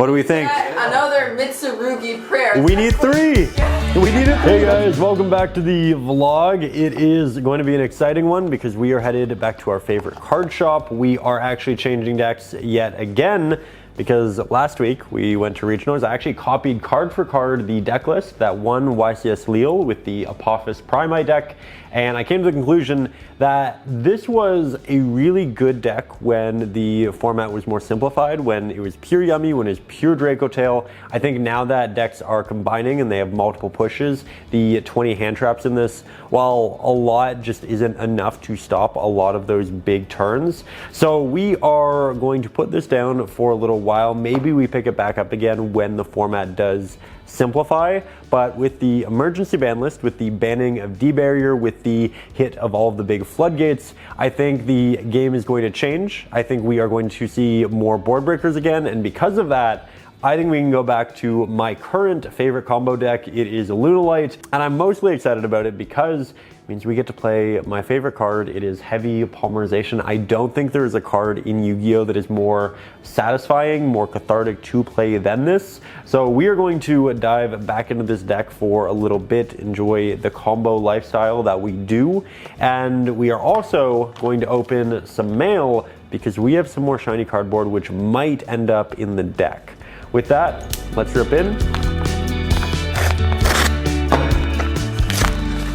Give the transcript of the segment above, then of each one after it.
What do we think? Another Mitsurugi prayer. We need 3. We need it. Hey guys, welcome back to the vlog. It is going to be an exciting one because we are headed back to our favorite card shop. We are actually changing decks yet again because last week we went to regionals. I actually copied card for card the deck list that won YCS Lille with the Apophis Primite deck, and I came to the conclusion that this was a really good deck when the format was more simplified, when it was pure Yummy, when it was pure Dracotail. I think now that decks are combining and they have multiple pushes, the 20 hand traps in this, while a lot just isn't enough to stop a lot of those big turns. So we are going to put this down for a little while. Maybe we pick it back up again when the format does simplify, but with the emergency ban list, with the banning of D-Barrier, with the hit of all of the big floodgates, I think the game is going to change. I think we are going to see more board breakers again, and because of that, I think we can go back to my current favorite combo deck. It is Lunalite, and I'm mostly excited about it because it means we get to play my favorite card. It is heavy polymerization. I don't think there is a card in Yu-Gi-Oh that is more satisfying, more cathartic to play than this. So we are going to dive back into this deck for a little bit, enjoy the combo lifestyle that we do, and we are also going to open some mail because we have some more shiny cardboard which might end up in the deck. With that, let's rip in.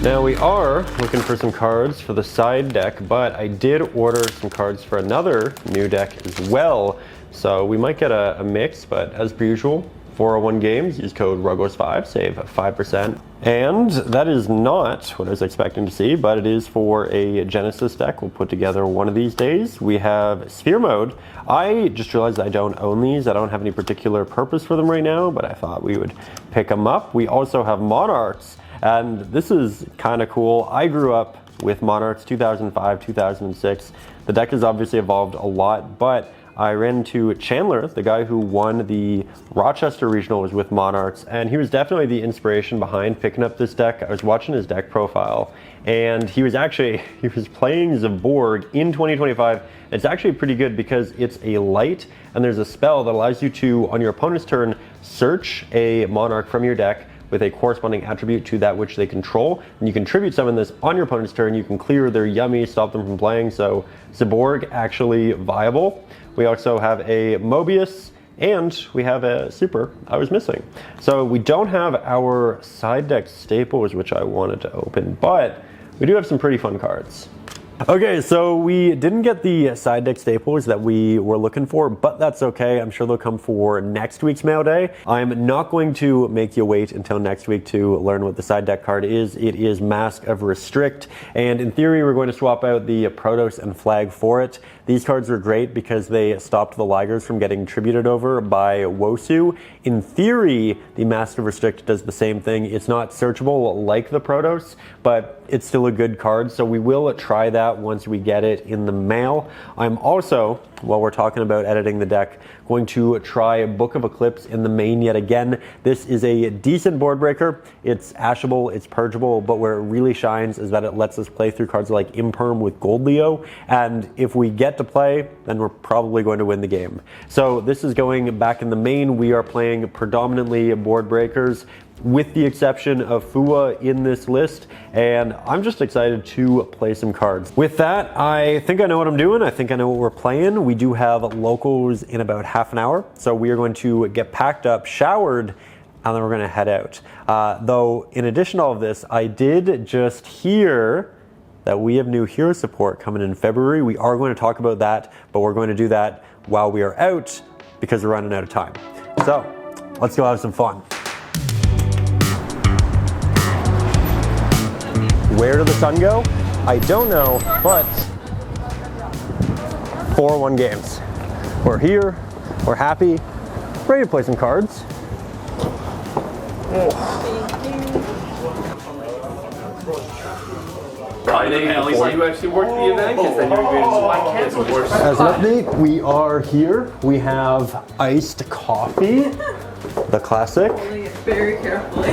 Now we are looking for some cards for the side deck, but I did order some cards for another new deck as well. So we might get a mix, but as per usual, 401 games, use code Ruggles5, save 5%. And that is not what I was expecting to see, but it is for a Genesis deck we'll put together one of these days. We have Sphere Mode. I just realized I don't own these. I don't have any particular purpose for them right now, but I thought we would pick them up. We also have Monarchs, and this is kind of cool. I grew up with Monarchs 2005, 2006. The deck has obviously evolved a lot, but I ran into Chandler, the guy who won the Rochester Regional, was with Monarchs, and he was definitely the inspiration behind picking up this deck. I was watching his deck profile, and he was playing Zaborg in 2025. It's actually pretty good because it's a light, and there's a spell that allows you to, on your opponent's turn, search a Monarch from your deck with a corresponding attribute to that which they control, and you can tribute summon this on your opponent's turn. You can clear their Yummy, stop them from playing, so Zaborg actually viable. We also have a Mobius, and we have a super I was missing. So we don't have our side deck staples, which I wanted to open, but we do have some pretty fun cards. Okay, so we didn't get the side deck staples that we were looking for, but that's okay. I'm sure they'll come for next week's mail day. I'm not going to make you wait until next week to learn what the side deck card is. It is Mask of Restrict, and in theory, we're going to swap out the Protoss and Flag for it. These cards are great because they stopped the Ligers from getting tributed over by Wosu. In theory, the Mask of Restrict does the same thing. It's not searchable like the Protoss, but it's still a good card, so we will try that once we get it in the mail. I'm also, while we're talking about editing the deck, going to try Book of Eclipse in the main yet again. This is a decent board breaker. It's ashable, it's purgeable, but where it really shines is that it lets us play through cards like Imperm with Gold Leo, and if we get to play, then we're probably going to win the game. So this is going back in the main. We are playing predominantly board breakers, with the exception of Fua in this list, and I'm just excited to play some cards. With that, I think I know what I'm doing. I think I know what we're playing. We do have locals in about half an hour, so we are going to get packed up, showered, and then we're going to head out. Though, in addition to all of this, I did just hear that we have new hero support coming in February. We are going to talk about that, but we're going to do that while we are out because we're running out of time. So, let's go have some fun. Where did the sun go? I don't know, but 401 games. We're here, we're happy, ready to play some cards. I think at least you actually worked the event, because then you were going to cancel worse. As an update, we are here. We have iced coffee, the classic. very carefully.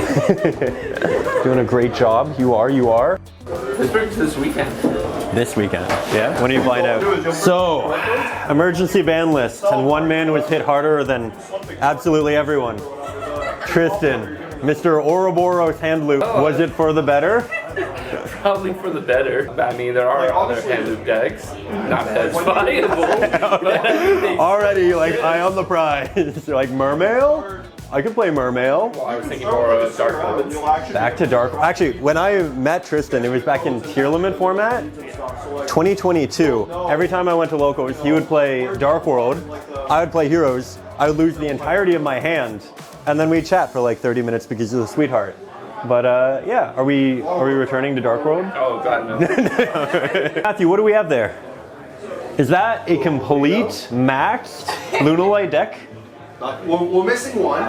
Doing a great job. You are. Pittsburgh's this weekend. This weekend. Yeah? When are you flying out? So, emergency ban list. And one man was hit harder than absolutely everyone. Tristan, Mr. Ouroboros hand loop. Was it for the better? Probably for the better. I mean, there are other hand loop decks. Not as viable. Already, like, eye on the prize. Like, Mermail? I could play Mermail. Well, I was thinking more of Dark Limits. Back to Dark. Actually, when I met Tristan, it was back in tier limit format. 2022. Every time I went to locals, he would play Dark World. I would play Heroes. I would lose the entirety of my hand, and then we'd chat for like 30 minutes because he's a sweetheart. But yeah, are we returning to Dark World? Oh God, no. Matthew, what do we have there? Is that a complete maxed Lunalite deck? We're missing one.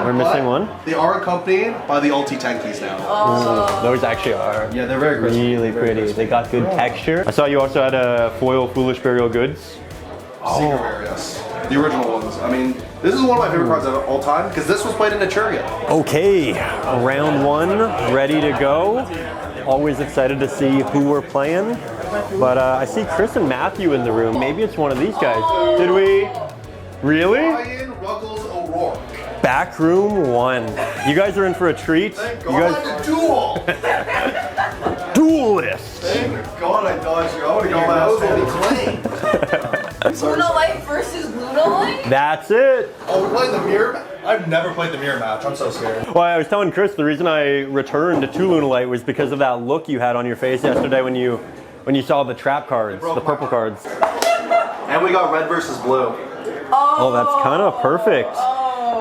We're missing one. They are accompanied by the ulti tankies now. Ooh, those actually are. Yeah, they're very crispy. Really pretty. They got good texture. I saw you also had a foil Foolish Burial Goods. Secret Rare, yes. The original ones. I mean, this is one of my favorite cards of all time because this was played in Echuria. Okay, round one, ready to go. Always excited to see who we're playing. But I see Chris and Matthew in the room. Maybe it's one of these guys. Did we? Really? Ryan, Ruggles, O'Rourke. Back room one. You guys are in for a treat. Thank You God guys I duel. duelist. Thank God I dodged you. I would have got my ass Lunalite versus Lunalite? That's it. Oh, we're playing the mirror? I've never played the mirror match. I'm so scared. Well, I was telling Chris the reason I returned to Lunalite was because of that look you had on your face yesterday when you saw the trap cards, the purple cards. And we got red versus blue. Oh, that's kind of perfect.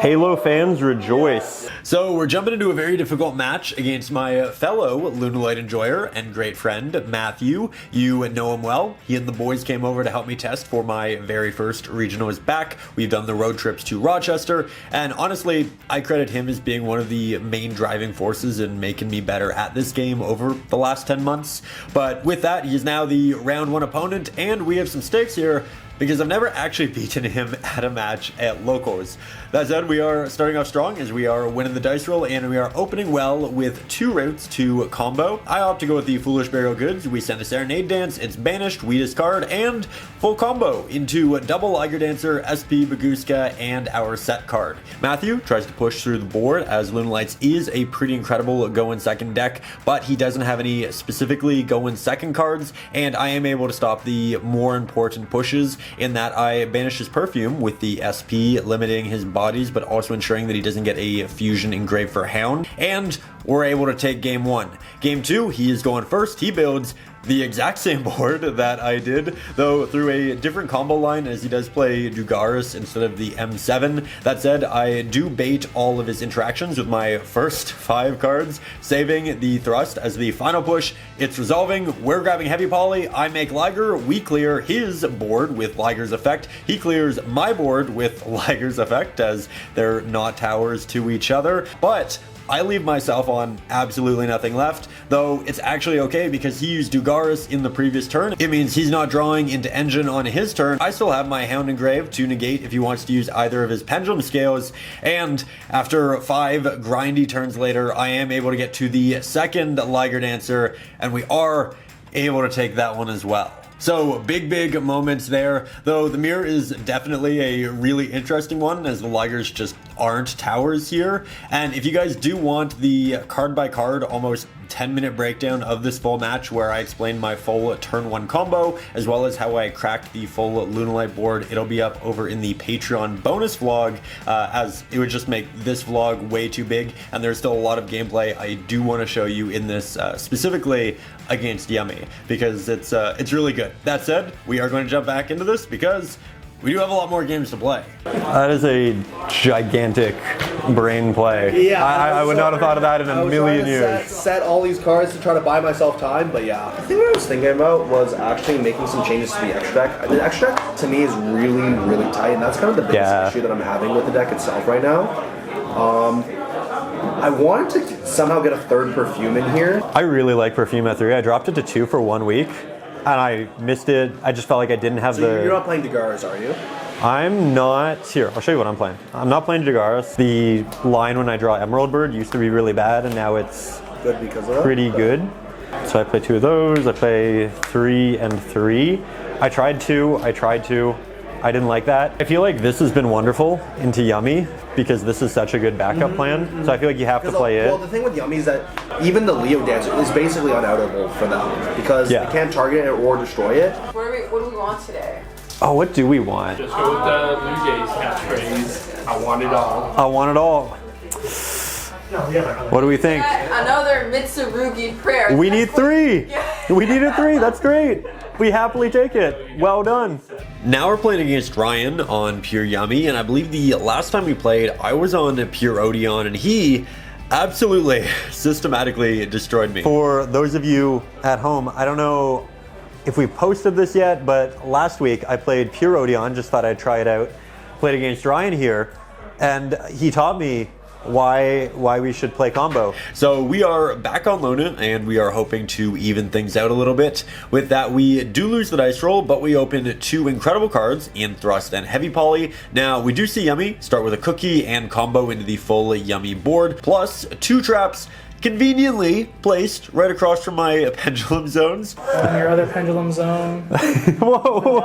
Halo fans rejoice. So we're jumping into a very difficult match against my fellow Lunalite enjoyer and great friend, Matthew. You know him well. He and the boys came over to help me test for my very first regional is back. We've done the road trips to Rochester, and honestly, I credit him as being one of the main driving forces in making me better at this game over the last 10 months. But with that, he is now the round one opponent, and we have some stakes here because I've never actually beaten him at a match at locals. That said, we are starting off strong as we are winning the dice roll and we are opening well with 2 routes to combo. I opt to go with the Foolish Burial Goods. We send a Serenade Dance, it's banished, we discard, and full combo into double Liger Dancer, SP, Bagooska, and our set card. Matthew tries to push through the board as Lunalites is a pretty incredible go in second deck, but he doesn't have any specifically go in second cards, and I am able to stop the more important pushes in that I banish his Perfume with the SP, limiting his bodies, but also ensuring that he doesn't get a fusion engraved for Hound, and we're able to take game 1. Game 2, he is going first. He builds the exact same board that I did, though through a different combo line as he does play Dugaris instead of the M7. That said, I do bait all of his interactions with my first 5 cards, saving the thrust as the final push. It's resolving, we're grabbing Heavy Poly, I make Liger, we clear his board with Liger's effect, he clears my board with Liger's effect as they're not towers to each other, but I leave myself on absolutely nothing left, though it's actually okay because he used Dugaris in the previous turn. It means he's not drawing into Engine on his turn. I still have my Hound engraved to negate if he wants to use either of his Pendulum Scales, and after 5 grindy turns later, I am able to get to the second Liger Dancer, and we are able to take that one as well. So big moments there, though the mirror is definitely a really interesting one as the Ligers just aren't towers here. And if you guys do want the card by card, almost 10-minute breakdown of this full match where I explain my full turn 1 combo as well as how I cracked the full Lunalite board, it'll be up over in the Patreon bonus vlog, as it would just make this vlog way too big and there's still a lot of gameplay I do want to show you in this, specifically against Yummy, because it's really good. That said, we are going to jump back into this because we do have a lot more games to play. That is a gigantic brain play. Yeah, I would not have thought of that in a million years. Set all these cards to try to buy myself time, but yeah. The thing I was thinking about was actually making some changes to the extra deck. The extra deck to me is really tight, and that's kind of the biggest issue that I'm having with the deck itself right now. I wanted to somehow get a third Perfume in here. I really like Perfume at 3. I dropped it to 2 for 1 week. And I missed it. I just felt like I didn't have So you're not playing Dugaris, are you? I'm not, here, I'll show you what I'm playing. I'm not playing Jagaris. The line when I draw Emerald Bird used to be really bad, and now it's Good because of that. pretty good. So I play 2 of those, I play 3 and 3. I tried 2, I didn't like that. I feel like this has been wonderful into Yummy because this is such a good backup plan. So I feel like you have to play it. Well, the thing with Yummy is that even the Leo Dancer is basically unoutable for them because they can't target it or destroy it. What do we want today? Oh, what do we want? Just go with the Blue Jays catchphrase. I want it all. I want it all. What do we think? Another Mitsurugi prayer. We need 3. We needed 3. That's great. We happily take it. Well done. Now we're playing against Ryan on Pure Yummy, and I believe the last time we played, I was on Pure Odeon, and he absolutely systematically destroyed me. For those of you at home, I don't know if we posted this yet, but last week I played Pure Odeon, just thought I'd try it out. Played against Ryan here, and he taught me why we should play combo. So we are back on Luna, and we are hoping to even things out a little bit. With that, we do lose the dice roll, but we open 2 incredible cards in Thrust and Heavy Poly. Now, we do see Yummy start with a cookie and combo into the full Yummy board, plus 2 traps conveniently placed right across from my pendulum zones. From your other pendulum zone. Whoa, whoa.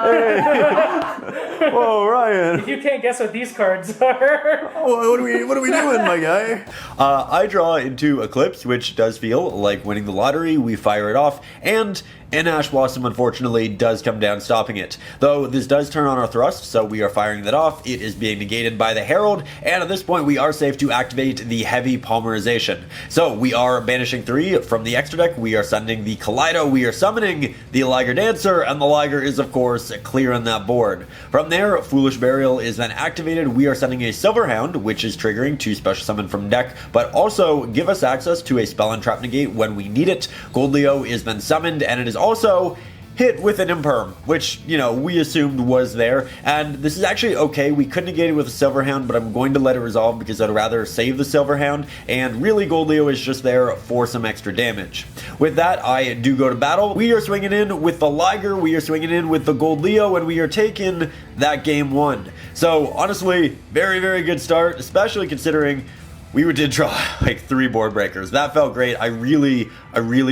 Hey. Whoa, Ryan. You can't guess what these cards are. What are we doing, my guy? I draw into Eclipse, which does feel like winning the lottery. We fire it off, and an Ash Blossom, unfortunately, does come down, stopping it. Though this does turn on our Thrust, so we are firing that off. It is being negated by the Herald, and at this point, we are safe to activate the Heavy Polymerization. So we are banishing 3 from the extra deck. We are sending the Kaleido. We are summoning the Liger Dancer, and the Liger is, of course, clearing that board. From there, Foolish Burial is then activated. We are sending a Silver Hound, which is triggering to special summon from deck, but also give us access to a Spell and Trap Negate when we need it. Gold Leo is then summoned, and it is also hit with an imperm, which, you know, we assumed was there. And this is actually okay. We could negate it with a Silver Hound, but I'm going to let it resolve because I'd rather save the Silver Hound. And really, Gold Leo is just there for some extra damage. With that, I do go to battle. We are swinging in with the Liger. We are swinging in with the Gold Leo, and we are taking that game 1. So, honestly, very, very good start, especially considering we did draw like 3 board breakers. That felt great. I really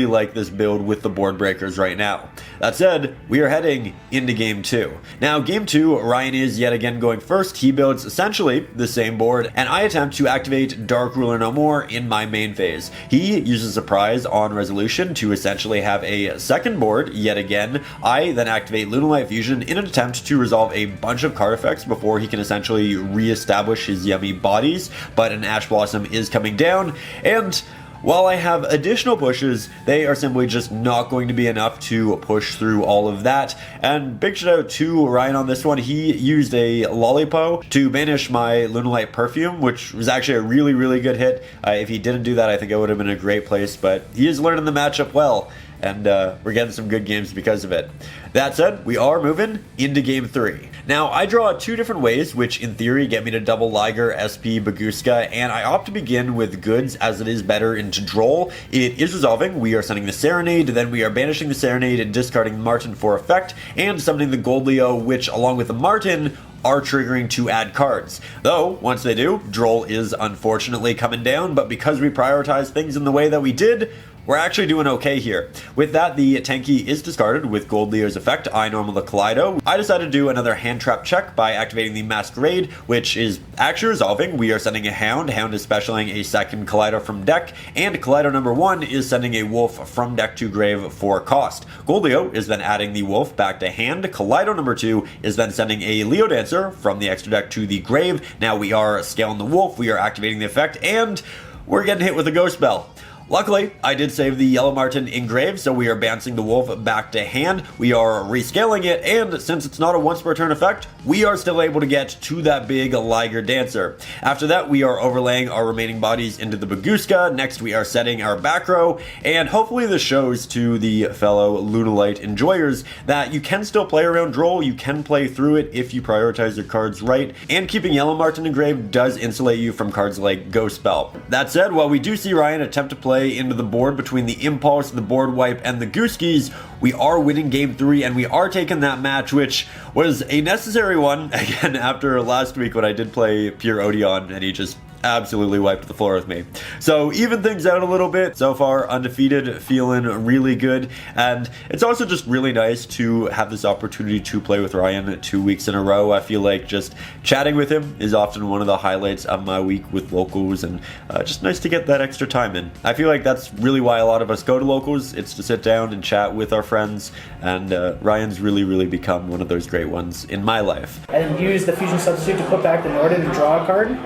like this build with the board breakers right now. That said, we are heading into game 2. Now, game 2, Ryan is yet again going first. He builds essentially the same board, and I attempt to activate Dark Ruler No More in my main phase. He uses Surprise on Resolution to essentially have a second board yet again. I then activate Lunalight Fusion in an attempt to resolve a bunch of card effects before he can essentially re-establish his Yummy bodies, but an Ash Blossom is coming down, and while I have additional pushes, they are simply just not going to be enough to push through all of that. And big shout out to Ryan on this one. He used a Lollipo to banish my Lunalite Perfume, which was actually a really good hit. If he didn't do that, I think I would have been in a great place, but he is learning the matchup well, and we're getting some good games because of it. That said, we are moving into game 3. Now, I draw 2 different ways, which in theory get me to double Liger, SP, Bagooska, and I opt to begin with goods as it is better into Droll. It is resolving. We are sending the Serenade, then we are banishing the Serenade and discarding Martin for effect, and summoning the Gold Leo, which along with the Martin are triggering to add cards. Though, once they do, Droll is unfortunately coming down, but because we prioritize things in the way that we did, we're actually doing okay here. With that, the Tenki is discarded with Gold Leo's effect. I normal the Kaleido. I decided to do another hand trap check by activating the Masquerade, which is actually resolving. We are sending a Hound. Hound is specialing a second Kaleido from deck, and Kaleido number 1 is sending a Wolf from deck to grave for cost. Gold Leo is then adding the Wolf back to hand. Kaleido number 2 is then sending a Leo Dancer from the extra deck to the grave. Now we are scaling the Wolf, we are activating the effect, and we're getting hit with a Ghost Spell. Luckily, I did save the Yellow Martin in grave, so we are bouncing the Wolf back to hand. We are rescaling it, and since it's not a once per turn effect, we are still able to get to that big Liger Dancer. After that, we are overlaying our remaining bodies into the Bagooska. Next, we are setting our back row, and hopefully this shows to the fellow Lunalite enjoyers that you can still play around Droll, you can play through it if you prioritize your cards right, and keeping Yellow Martin in grave does insulate you from cards like Ghost Spell. That said, while we do see Ryan attempt to play play into the board between the Impulse, the Board Wipe, and the Gooskies. We are winning game 3, and we are taking that match, which was a necessary one, again, after last week when I did play pure Odeon, and he just absolutely wiped the floor with me. So even things out a little bit. So far, undefeated, feeling really good. And it's also just really nice to have this opportunity to play with Ryan 2 weeks in a row. I feel like just chatting with him is often one of the highlights of my week with locals, and just nice to get that extra time in. I feel like that's really why a lot of us go to locals. It's to sit down and chat with our friends, and Ryan's really become one of those great ones in my life. And use the fusion substitute to put back the Norden and draw a card.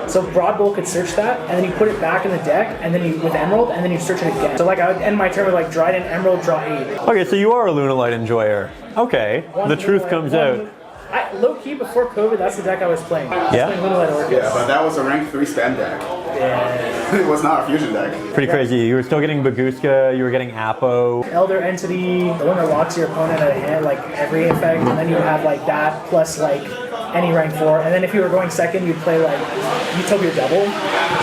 So Broad Bowl could search that, and then you put it back in the deck, and then you with Emerald, and then you search it again. So like I would end my turn with like Dryden, Emerald, draw 8. Okay, so you are a Lunalite enjoyer. Okay, the truth comes out. Low key before COVID, that's the deck I was playing. Yeah? Yeah, but that was a rank 3 spam deck. Yeah. It was not a fusion deck. Pretty crazy. You were still getting Bagooska, you were getting Apo. Elder Entity, the one that locks your opponent at a hand, like every effect, and then you have like that plus like any rank 4, and then if you were going second, you'd play like Utopia Double.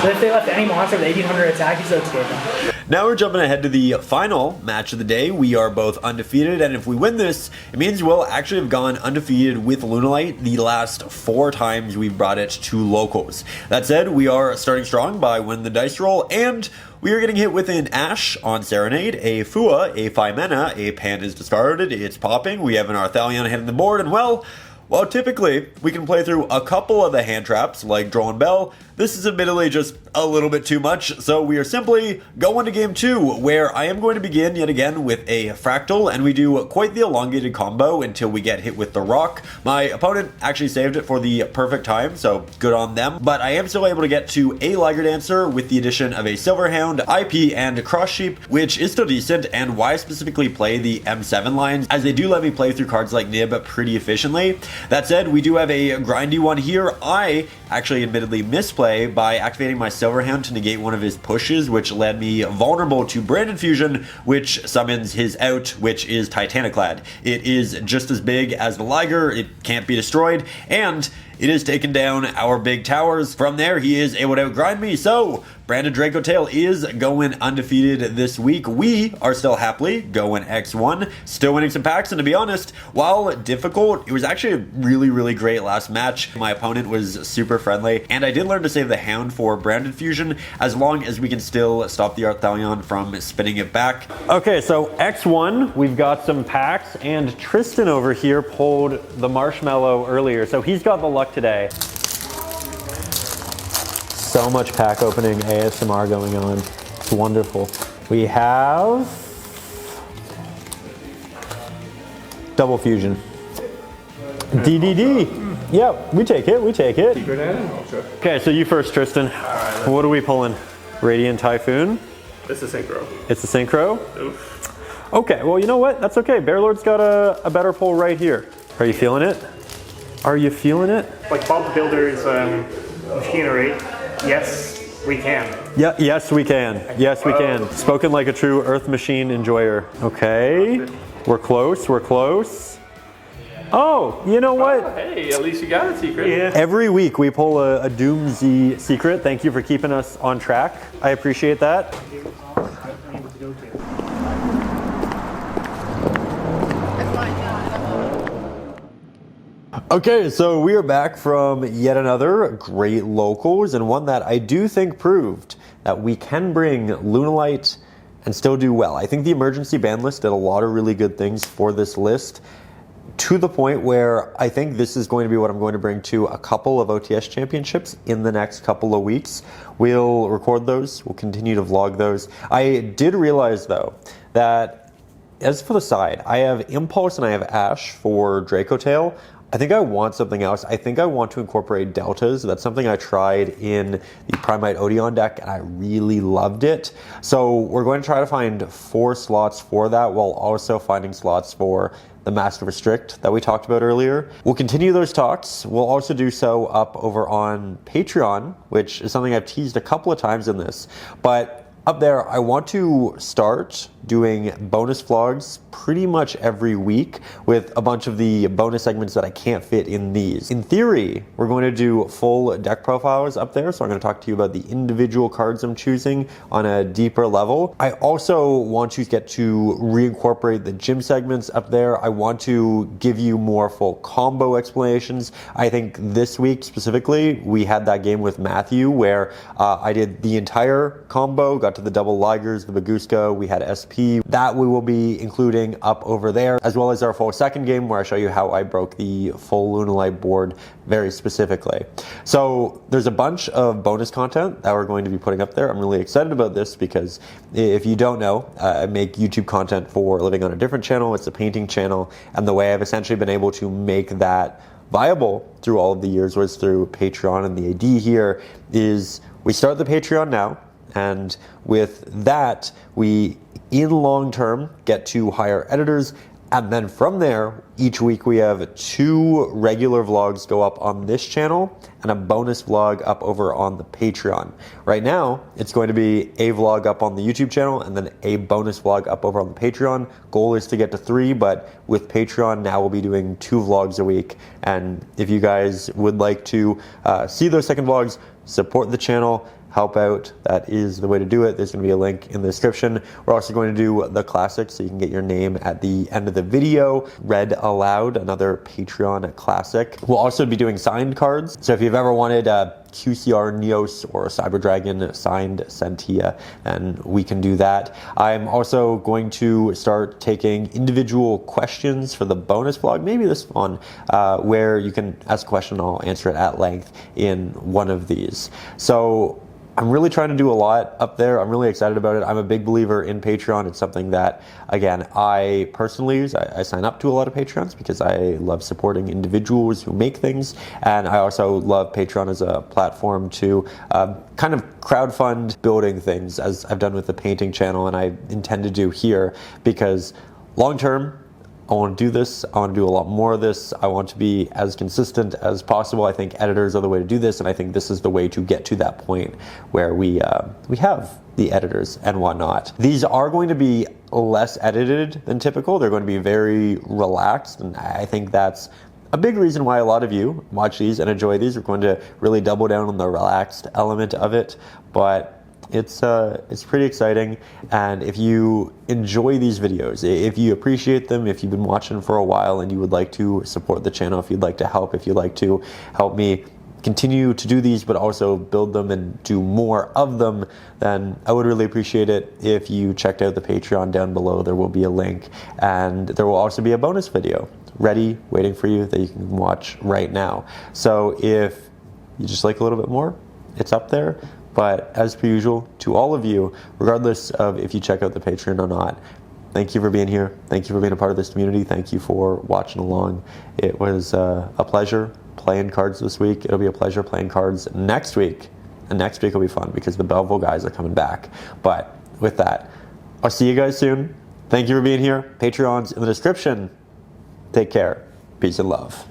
So if they left any monster with 1800 attack, you still escape them. Now we're jumping ahead to the final match of the day. We are both undefeated, and if we win this, it means we'll actually have gone undefeated with Lunalite the last 4 times we've brought it to locals. That said, we are starting strong by winning the dice roll, and we are getting hit with an Ash on Serenade, a Fua, a 5 mana, a Pan is discarded, it's popping, we have an Arthalion hitting the board, and well, while typically we can play through a couple of the hand traps like Draw and Bell, this is admittedly just a little bit too much, so we are simply going to game 2, where I am going to begin yet again with a Fractal, and we do quite the elongated combo until we get hit with the Rock. My opponent actually saved it for the perfect time, so good on them, but I am still able to get to a Liger Dancer with the addition of a Silver Hound, IP, and Cross Sheep, which is still decent, and why I specifically play the M7 lines, as they do let me play through cards like Nib pretty efficiently. That said, we do have a grindy one here. I actually admittedly misplay by activating my Silver Hound to negate one of his pushes, which led me vulnerable to Branded Fusion, which summons his out, which is Titaniclad. It is just as big as the Liger, it can't be destroyed, and it has taken down our big towers. From there, he is able to outgrind me, so Branded Dracotail is going undefeated this week. We are still happily going X1, still winning some packs, and to be honest, while difficult, it was actually a really great last match. My opponent was super friendly, and I did learn to save the Hound for Branded Fusion, as long as we can still stop the Arthalion from spinning it back. Okay, so X1, we've got some packs, and Tristan over here pulled the Marshmallow earlier, so he's got the luck today. So much pack opening ASMR going on. It's wonderful. We have Double Fusion. DDD. Yep, we take it, we take it. Okay, so you first, Tristan. What are we pulling? Radiant Typhoon? It's a synchro. It's a synchro? Oof. Okay, well, you know what? That's okay. Bearlord's got a better pull right here. Are you feeling it? Are you feeling it? Like Bob Builder's machinery, yes, we can. Yeah, yes, we can. Yes, we can. Spoken like a true Earth Machine enjoyer. Okay, we're close, we're close. Oh, you know what? Oh, hey, at least you got a secret. Yeah. Every week we pull a Doomsy secret. Thank you for keeping us on track. I appreciate that. Okay, so we are back from yet another great locals, and one that I do think proved that we can bring Lunalite and still do well. I think the emergency ban list did a lot of really good things for this list, to the point where I think this is going to be what I'm going to bring to a couple of OTS championships in the next couple of weeks. We'll record those, we'll continue to vlog those. I did realize though that as for the side, I have Impulse and I have Ash for Dracotail. I think I want something else. I think I want to incorporate deltas. That's something I tried in the Primite Odeon deck and I really loved it. So we're going to try to find 4 slots for that while also finding slots for the Master Restrict that we talked about earlier. We'll continue those talks. We'll also do so up over on Patreon, which is something I've teased a couple of times in this. But up there, I want to start doing bonus vlogs pretty much every week with a bunch of the bonus segments that I can't fit in these. In theory, we're going to do full deck profiles up there, so I'm going to talk to you about the individual cards I'm choosing on a deeper level. I also want to get to reincorporate the gym segments up there. I want to give you more full combo explanations. I think this week specifically, we had that game with Matthew where I did the entire combo, got to the double Ligers, the bagooska, we had SP. That we will be including up over there, as well as our full second game where I show you how I broke the full Lunalite board very specifically. So there's a bunch of bonus content that we're going to be putting up there. I'm really excited about this because if you don't know, I make YouTube content for living on a different channel. It's a painting channel, and the way I've essentially been able to make that viable through all of the years was through Patreon, and the idea here is we start the Patreon now, and with that we in long term get to hire editors, and then from there each week we have 2 regular vlogs go up on this channel and a bonus vlog up over on the Patreon. Right now it's going to be a vlog up on the YouTube channel and then a bonus vlog up over on the Patreon. Goal is to get to 3, but with Patreon now we'll be doing 2 vlogs a week, and if you guys would like to see those second vlogs, support the channel, help out, that is the way to do it. There's going to be a link in the description. We're also going to do the classic, so you can get your name at the end of the video read aloud, another Patreon classic. We'll also be doing signed cards, so if you've ever wanted a QCR Neos or a Cyber Dragon signed Sentia, and we can do that. I'm also going to start taking individual questions for the bonus vlog, maybe this one, where you can ask a question, I'll answer it at length in one of these. So I'm really trying to do a lot up there. I'm really excited about it. I'm a big believer in Patreon. It's something that, again, I personally use. I sign up to a lot of Patreons because I love supporting individuals who make things. And I also love Patreon as a platform to kind of crowdfund building things, as I've done with the painting channel and I intend to do here, because long term, I want to do this. I want to do a lot more of this. I want to be as consistent as possible. I think editors are the way to do this, and I think this is the way to get to that point where we have the editors and whatnot. These are going to be less edited than typical. They're going to be very relaxed, and I think that's a big reason why a lot of you watch these and enjoy these. We're going to really double down on the relaxed element of it, but it's pretty exciting. And if you enjoy these videos, if you appreciate them, if you've been watching for a while and you would like to support the channel, if you'd like to help, if you'd like to help me continue to do these but also build them and do more of them, then I would really appreciate it if you checked out the Patreon down below. There will be a link, and there will also be a bonus video ready waiting for you that you can watch right now. So if you just like a little bit more, it's up there. But as per usual, to all of you, regardless of if you check out the Patreon or not, thank you for being here. Thank you for being a part of this community. Thank you for watching along. It was a pleasure playing cards this week. It'll be a pleasure playing cards next week. And next week will be fun because the Belleville guys are coming back. But with that, I'll see you guys soon. Thank you for being here. Patreon's in the description. Take care. Peace and love.